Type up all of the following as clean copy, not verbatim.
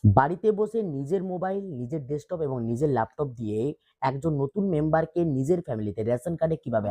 বাড়িতে বসে নিজের মোবাইল, নিজের ডেস্কটপ এবং নিজের ল্যাপটপ দিয়ে একজন নতুন মেম্বারকে নিজের ফ্যামিলিতে রেশন কার্ডে কিভাবে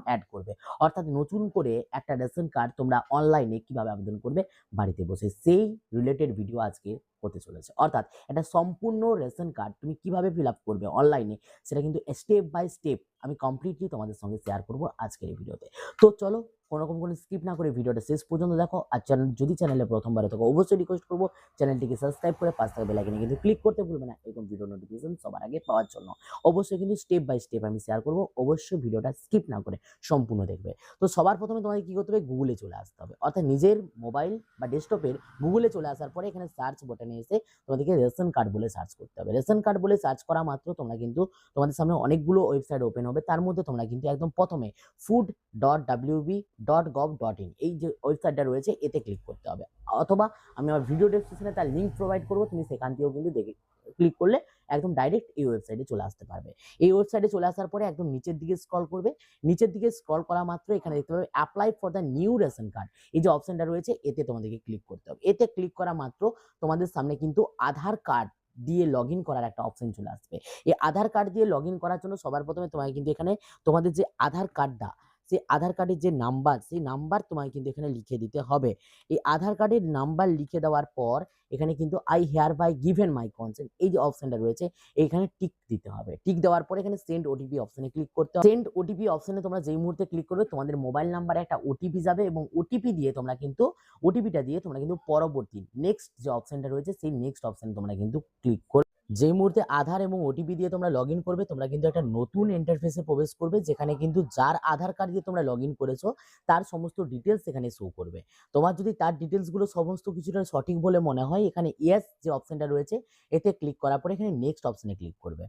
অ্যাড করবে, অর্থাৎ নতুন করে একটা রেশন কার্ড তোমরা অনলাইনে কিভাবে আবেদন করবে বাড়িতে বসে, সেই রিলেটেড ভিডিও আজকে হতে চলেছে। অর্থাৎ একটা সম্পূর্ণ রেশন কার্ড তুমি কিভাবে ফিল আপ করবে অনলাইনে, সেটা কিন্তু স্টেপ বাই স্টেপ আমি কমপ্লিটলি তোমাদের সঙ্গে শেয়ার করবো আজকের এই ভিডিওতে। তো চলো কোনোরকম কোনো স্কিপ না করে ভিডিওটা শেষ পর্যন্ত দেখো। আর যদি চ্যানেলে প্রথমবারে থাকো অবশ্যই রিকোয়েস্ট করবো চ্যানেলটিকে সাবস্ক্রাইব করে পাশে থাকা বেল আইকনে কিন্তু ক্লিক করতে ভুলবে না, এরকম ভিডিও নোটিফিকেশন সবার আগে পাওয়ার জন্য। অবশ্যই কিন্তু স্টেপ বাই স্টেপ আমি শেয়ার করবো, অবশ্যই ভিডিওটা স্কিপ না করে সম্পূর্ণ দেখবে। তো সবার প্রথমে তোমাকে কি করতে হবে, গুগলে চলে আসতে হবে, অর্থাৎ নিজের মোবাইল বা ডেস্কটপের গুগলে চলে আসার পরে এখানে সার্চ বাটনে এসে তোমাদেরকে রেশন কার্ড বলে সার্চ করতে হবে। রেশন কার্ড বলে সার্চ করা মাত্র তোমরা কিন্তু তোমাদের সামনে অনেকগুলো ওয়েবসাইট ওপেন হবে, তার মধ্যে তোমরা কিন্তু একদম প্রথমে food.wb.gov.in এই যে ওয়েবসাইটটা রয়েছে এতে ক্লিক করতে হবে, অথবা আমি আমার ভিডিও ডেসক্রিপশনে তার লিঙ্ক প্রোভাইড করবো, তুমি সেখান থেকেও কিন্তু দেখে ক্লিক করলে একদম ডাইরেক্ট এই ওয়েবসাইটে চলে আসতে পারবে। এই ওয়েবসাইটে চলে আসার পরে একদম নিচের দিকে স্ক্রল করবে, নিচের দিকে স্ক্রল করা মাত্র এখানে দেখতে পাবে apply for the new ration card, এই যে অপশনটা রয়েছে এতে তোমাদেরকে ক্লিক করতে হবে। এতে ক্লিক করা মাত্র তোমাদের সামনে কিন্তু আধার কার্ড দিয়ে লগ ইন করার একটা অপশন চলে আসবে। এই আধার কার্ড দিয়ে লগ ইন করার জন্য সবার প্রথমে তোমাকে কিন্তু এখানে তোমাদের যে আধার কার্ডটা, সেই আধার কার্ডের যে নাম্বার, সেই নাম্বার তোমাকে কিন্তু এখানে লিখে দিতে হবে। এই আধার কার্ডের নাম্বার লিখে দেওয়ার পর এখানে কিন্তু I hereby given my consent এই যে অপশনটা রয়েছে এইখানে টিক দিতে হবে। টিক দেওয়ার পরে এখানে সেন্ড ওটিপি অপশনে ক্লিক করতে হবে। সেন্ড ওটিপি অপশনে তোমরা যেই মুহূর্তে ক্লিক করবে তোমাদের মোবাইল নাম্বারে একটা ওটিপি যাবে, এবং ওটিপি দিয়ে তোমরা কিন্তু ওটিপিটা দিয়ে তোমরা কিন্তু পরবর্তী নেক্সট যে অপশনটা রয়েছে সেই নেক্সট অপশনে তোমরা কিন্তু ক্লিক করবে। যেই মুহূর্তে আধার এবং ওটিপি দিয়ে তোমরা লগ ইন করবে তোমরা কিন্তু একটা নতুন ইন্টারফেসে প্রবেশ করবে, যেখানে কিন্তু যার আধার কার্ড দিয়ে তোমরা লগ ইন করেছো তার সমস্ত ডিটেলস এখানে শো করবে। তোমার যদি তার ডিটেলসগুলো সমস্ত কিছুটা সঠিক বলে মনে হয় এখানে ইয়েস যে অপশনটা রয়েছে এতে ক্লিক করার পরে এখানে নেক্সট অপশনে ক্লিক করবে।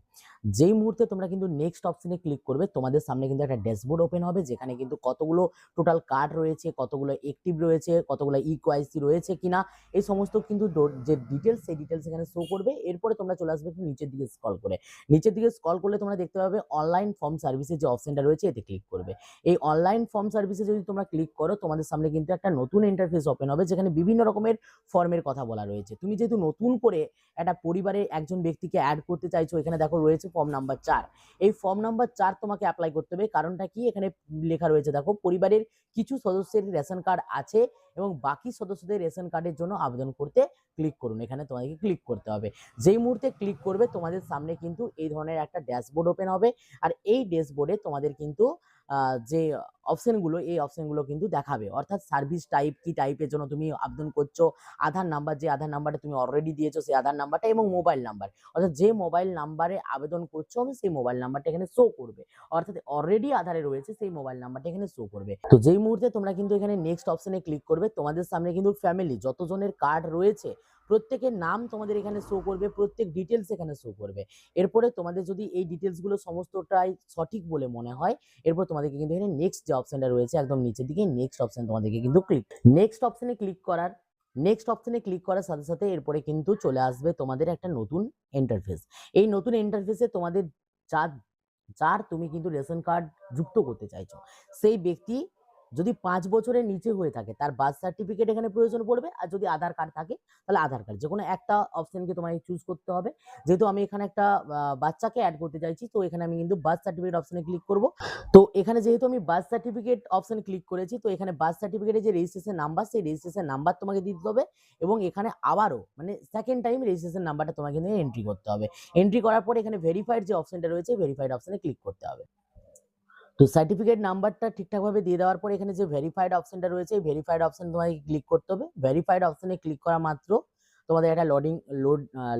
যেই মুহূর্তে তোমরা কিন্তু নেক্সট অপশনে ক্লিক করবে তোমাদের সামনে কিন্তু একটা ড্যাশবোর্ড ওপেন হবে, যেখানে কিন্তু কতগুলো টোটাল কার্ড রয়েছে, কতগুলো অ্যাক্টিভ রয়েছে, কতগুলো ইকোয়াইসি রয়েছে কিনা এই সমস্ত কিন্তু যে ডিটেলস সেই ডিটেলস এখানে শো করবে। এরপরে তোমরা চলে আসবে একটু নিচের দিকে স্ক্রল করে, নিচের দিকে স্ক্রল করলে তোমরা দেখতে পাবে অনলাইন ফর্ম সার্ভিসের যে অপশনটা রয়েছে এতে ক্লিক করবে। এই অনলাইন ফর্ম সার্ভিসে যদি তোমরা ক্লিক করো তোমাদের সামনে কিন্তু একটা নতুন ইন্টারফেস ওপেন হবে, যেখানে বিভিন্ন রকমের ফর্মের কথা বলা রয়েছে। তুমি যেহেতু নতুন করে একটা পরিবারে একজন ব্যক্তিকে অ্যাড করতে চাইছো, এখানে দেখো রয়েছে ফর্ম নাম্বার 4। এই ফর্ম নাম্বার 4 তোমাকে অ্যাপ্লাই করতে হবে। কারণটা কি, এখানে লেখা রয়েছে দেখো পরিবারের কিছু সদস্যের রেশন কার্ড আছে এবং বাকি সদস্যদের রেশন কার্ডের জন্য আবেদন করতে ক্লিক করুন, এখানে তোমাদেরকে ক্লিক করতে হবে। যেই মুহূর্তে ক্লিক করবে তোমাদের সামনে কিন্তু এই ধরনের একটা ড্যাশবোর্ড ওপেন হবে, আর এই ড্যাশবোর্ডে তোমাদের কিন্তু যে অপশনগুলো এই অপশনগুলো কিন্তু দেখাবে, অর্থাৎ সার্ভিস টাইপ কি টাইপের জন্য তুমি আবেদন করছো, আধার নাম্বার যে আধার নাম্বারটা তুমি অলরেডি দিয়েছো সেই আধার নাম্বারটা, এবং মোবাইল নাম্বার, অর্থাৎ যে মোবাইল নাম্বারে আবেদন করছো সেই মোবাইল নাম্বারটা এখানে শো করবে, অর্থাৎ অলরেডি আধারে রয়েছে সেই মোবাইল নাম্বারটা এখানে শো করবে। তো যেই মুহূর্তে তোমরা কিন্তু এখানে নেক্সট অপশনে ক্লিক করবে তোমাদের সামনে কিন্তু ফ্যামিলি যতজনের কার্ড রয়েছে প্রত্যেকের নাম তোমাদের এখানে শো করবে, প্রত্যেক ডিটেলস এখানে শো করবে। এরপরে তোমাদের যদি এই ডিটেলসগুলো সমস্তটাই সঠিক বলে মনে হয় এরপর তোমাদেরকে কিন্তু এখানে নেক্সট যে অপশনটা রয়েছে একদম নিচের দিকে নেক্সট অপশন তোমাদেরকে কিন্তু নেক্সট অপশনে ক্লিক করার সাথে সাথে এরপরে কিন্তু চলে আসবে তোমাদের একটা নতুন ইন্টারফেস। এই নতুন ইন্টারফেসে তোমাদের যার যার তুমি কিন্তু রেশন কার্ড যুক্ত করতে চাইছো সেই ব্যক্তি যদি 5 বছরের নিচে হয়ে থাকে তার বার্থ সার্টিফিকেট এখানে প্রয়োজন পড়বে, আর যদি আধার কার্ড থাকে তাহলে আধার কার্ড, যে কোনো একটা অপশনকে তোমায় চুজ করতে হবে। যেহেতু আমি এখানে একটা বাচ্চাকে অ্যাড করতে চাইছি তো এখানে আমি কিন্তু বার্থ সার্টিফিকেট অপশনে ক্লিক করব। তো এখানে যেহেতু আমি বার্থ সার্টিফিকেট অপশনে ক্লিক করেছি তো এখানে বার্থ সার্টিফিকেটের যে রেজিস্ট্রেশন নাম্বার সেই রেজিস্ট্রেশন নাম্বার তোমাকে দিতে হবে, এবং এখানে আবারও মানে সেকেন্ড টাইম রেজিস্ট্রেশন নাম্বারটা তোমাকে কিন্তু এন্ট্রি করতে হবে। এন্ট্রি করার পর এখানে ভেরিফাইড যে অপশনটা রয়েছে ভেরিফাইড অপশনে ক্লিক করতে হবে। তো সার্টিফিকেট নাম্বারটা ঠিকঠাকভাবে দিয়ে দেওয়ার পর এখানে যে ভেরিফাইড অপশনটা রয়েছে এই ভেরিফাইড অপশন তোমাকে ক্লিক করতে হবে। ভেরিফাইড অপশনে ক্লিক করা মাত্র তোমাদের একটা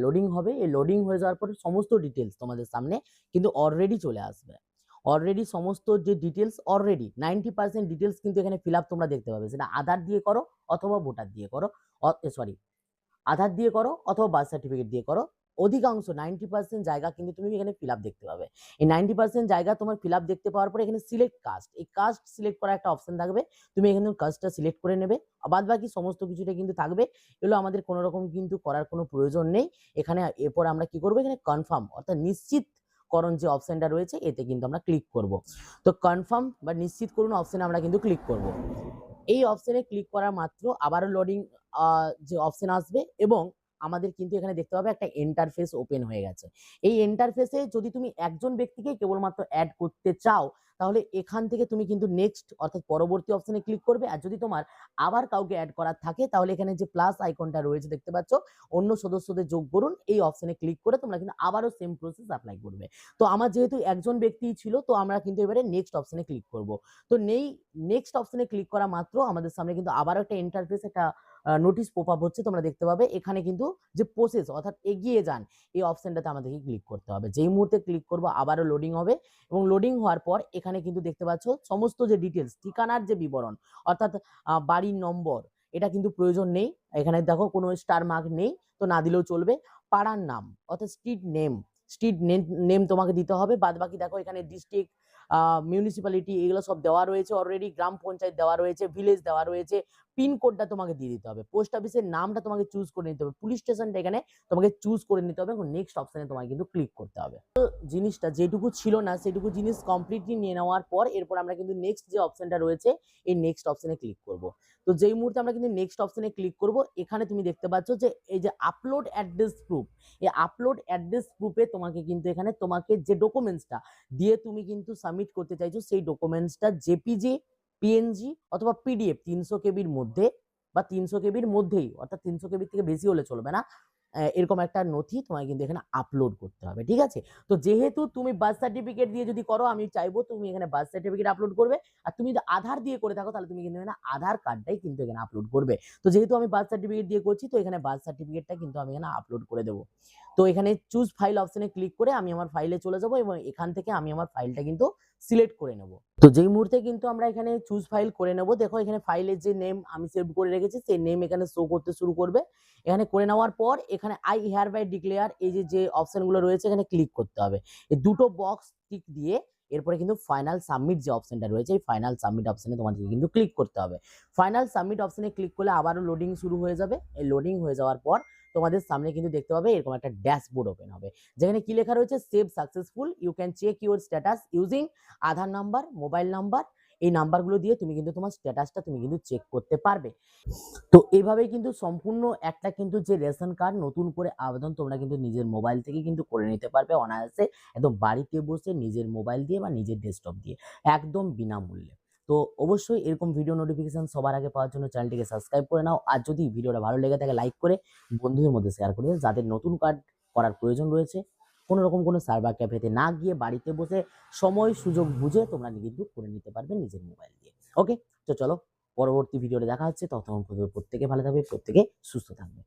লোডিং হবে। এই লোডিং হয়ে যাওয়ার পর সমস্ত ডিটেলস তোমাদের সামনে কিন্তু অলরেডি চলে আসবে। অলরেডি সমস্ত যে ডিটেলস অলরেডি 90% ডিটেলস কিন্তু এখানে ফিল আপ তোমরা দেখতে পাবে, সেটা আধার দিয়ে করো অথবা ভোটার দিয়ে করো, সরি আধার দিয়ে করো অথবা বার্থ সার্টিফিকেট দিয়ে করো, অধিকাংশ 90% জায়গা কিন্তু তুমি এখানে ফিল আপ দেখতে পাবে। এই 90% জায়গা তোমার ফিল আপ দেখতে পাওয়ার পরে এখানে সিলেক্ট কাস্ট, এই কাস্ট সিলেক্ট করা একটা অপশন থাকবে, তুমি এখানে কাস্টটা সিলেক্ট করে নেবে। বাদ বাকি সমস্ত কিছুটা কিন্তু থাকবে, এগুলো আমাদের কোনো রকম কিন্তু করার কোনো প্রয়োজন নেই এখানে। এরপর আমরা কি করবো, এখানে কনফার্ম অর্থাৎ নিশ্চিত করণ যে অপশনটা রয়েছে এতে কিন্তু আমরা ক্লিক করব। তো কনফার্ম বা নিশ্চিত করুন অপশনে আমরা কিন্তু ক্লিক করব। এই অপশনে ক্লিক করা মাত্র আবারও লোডিং যে অপশন আসবে এবং আমাদের কিন্তু এখানে দেখতে পাবে একটা ইন্টারফেস ওপেন হয়ে গেছে। এই ইন্টারফেসে যদি তুমি একজন ব্যক্তিকে কেবলমাত্র অ্যাড করতে চাও, তাহলে এখান থেকে তুমি কিন্তু নেক্সট অর্থাৎ পরবর্তী অপশনে ক্লিক করবে। আর যদি তোমার আবার কাউকে অ্যাড করার থাকে, তাহলে এখানে যে প্লাস আইকনটা রয়েছে দেখতে পাচ্ছ, অন্য সদস্যদের যোগ করুন, এই অপশনে ক্লিক করে তোমরা কিন্তু আবারও সেম প্রসেস অ্যাপ্লাই করবে। তো আমার যেহেতু একজন ব্যক্তিই ছিল, তো আমরা কিন্তু এবারে নেক্সট অপশনে ক্লিক করব। তো নেক্সট অপশনে ক্লিক করা মাত্র আমাদের সামনে কিন্তু আবারও একটা ইন্টারফেস, একটা নোটিশ পপ আপ হচ্ছে, তোমরা দেখতে পাবে। এখানে কিন্তু যে প্রসেস অর্থাৎ এগিয়ে যান, এই অপশনটাতে আমাদেরকে ক্লিক করতে হবে। যেই মুহূর্তে ক্লিক করব আবারও লোডিং হবে, এবং লোডিং হওয়ার পর এখানে কিন্তু দেখতে পাচ্ছ সমস্ত যে ডিটেলস, ঠিকানার যে বিবরণ অর্থাৎ বাড়ির নম্বর, এটা কিন্তু প্রয়োজন নেই। এখানে দেখো কোনো স্টার মার্ক নেই, তো না দিলেও চলবে। পাড়ার নাম অর্থাৎ স্ট্রিট নেম তোমাকে দিতে হবে। বাদ বাকি দেখো এখানে ডিস্ট্রিক্ট, মিউনিসিপ্যালিটি এগুলো সব দেওয়া রয়েছে অলরেডি, গ্রাম পঞ্চায়েত দেওয়া রয়েছে, ভিলেজ দেওয়া রয়েছে, পিনকোডটা তোমাকে দিয়ে দিতে হবে, পোস্ট অফিসের নামটা তোমাকে চুজ করে নিতে হবে, পুলিশ স্টেশনটা এখানে তোমাকে চুজ করে নিতে হবে, এবং নেক্সট অপশনে তোমাকে কিন্তু ক্লিক করতে হবে। তো জিনিসটা যেটুকু ছিল না সেটুকু জিনিস কমপ্লিটলি নিয়ে নেওয়ার পর এরপর আমরা কিন্তু নেক্সট যে অপশনটা রয়েছে এই নেক্সট অপশনে ক্লিক করব। তো যেই মুহূর্তে আমরা কিন্তু নেক্সট অপশনে ক্লিক করব, এখানে তুমি দেখতে পাচ্ছ যে এই যে আপলোড অ্যাড্রেস প্রুফ, এই আপলোড অ্যাড্রেস প্রুফে তোমাকে কিন্তু এখানে তোমাকে যে ডকুমেন্টসটা দিয়ে তুমি কিন্তু সাবমিট করতে চাইছো, সেই ডকুমেন্টসটা জেপিজি, পিএনজি অথবা পিডিএফ 300 কেবির মধ্যে বা 300 কেবির মধ্যেই, অর্থাৎ 300 কেবির থেকে বেশি হলে চলবে না, এরকম একটা নথি তোমাকে কিন্তু এখানে আপলোড করতে হবে। ঠিক আছে? তো যেহেতু তুমি বার্থ সার্টিফিকেট দিয়ে যদি করো, আমি চাইবো তুমি এখানে বার্থ সার্টিফিকেট আপলোড করবে। আর তুমি যদি আধার দিয়ে করে থাকো, তাহলে তুমি কিন্তু এখানে আধার কার্ডটাই কিন্তু এখানে আপলোড করবে। তো যেহেতু আমি বার্থ সার্টিফিকেট দিয়ে করছি, তো এখানে বার্থ সার্টিফিকেটটা কিন্তু আমি এখানে আপলোড করে দেবো। তো এখানে চুজ ফাইল অপশনে ক্লিক করে আমি আমার ফাইলে চলে যাব, এবং এখান থেকে আমি আমার ফাইলটা কিন্তু সিলেক্ট করে নেব। তো যেই মুহূর্তে কিন্তু আমরা এখানে চুজ ফাইল করে নেব, দেখো এখানে ফাইলের যে নেম আমি সেভ করে রেখেছি সেই নেম এখানে শো করতে শুরু করবে। এখানে করে নেওয়ার পর এখানে আই হেয়ার বাই ডিক্লেয়ার এই যে অপশনগুলো রয়েছে এখানে ক্লিক করতে হবে। এই দুটো বক্স টিক দিয়ে এরপরে কিন্তু ফাইনাল সাবমিট যে অপশনটা রয়েছে, এই ফাইনাল সাবমিট অপশনে তোমাদেরকে কিন্তু ক্লিক করতে হবে। ফাইনাল সাবমিট অপশনে ক্লিক করলে আবারও লোডিং শুরু হয়ে যাবে। এই লোডিং হয়ে যাওয়ার পর তোমাদের সামনে কিন্তু দেখতে পাবে এরকম একটা ড্যাশবোর্ড ওপেন হবে, যেখানে কি লেখা রয়েছে, save successful, you can check your status using Aadhaar number, mobile number. এই নাম্বারগুলো দিয়ে তুমি কিন্তু তোমার স্ট্যাটাসটা তুমি কিন্তু চেক করতে পারবে। তো এইভাবেই কিন্তু সম্পূর্ণ একটা কিন্তু যে রেশন কার্ড নতুন করে আবেদন তোমরা কিন্তু নিজের মোবাইল থেকে কিন্তু করে নিতে পারবে অনায়াসে, একদম বাড়িতে বসে নিজের মোবাইল দিয়ে বা নিজের ডেস্কটপ দিয়ে, একদম বিনামূল্যে। তো অবশ্যই এরকম ভিডিও নোটিফিকেশন সবার আগে পাওয়ার জন্য চ্যানেলটিকে সাবস্ক্রাইব করে নাও। আর যদি ভিডিওটা ভালো লেগে থাকে লাইক করে বন্ধুদের মধ্যে শেয়ার করে দিও, যাদের নতুন কার্ড করার প্রয়োজন রয়েছে। কোনো রকম কোনো সাইবার ক্যাফেতে না গিয়ে বাড়িতে বসে সময় সুযোগ বুঝে তোমরা কিন্তু করে নিতে পারবে নিজের মোবাইল দিয়ে। ওকে, তো চলো পরবর্তী ভিডিওতে দেখা হচ্ছে। ততক্ষণ পর্যন্ত প্রত্যেকে ভালো থাকবে, প্রত্যেকে সুস্থ থাকবে।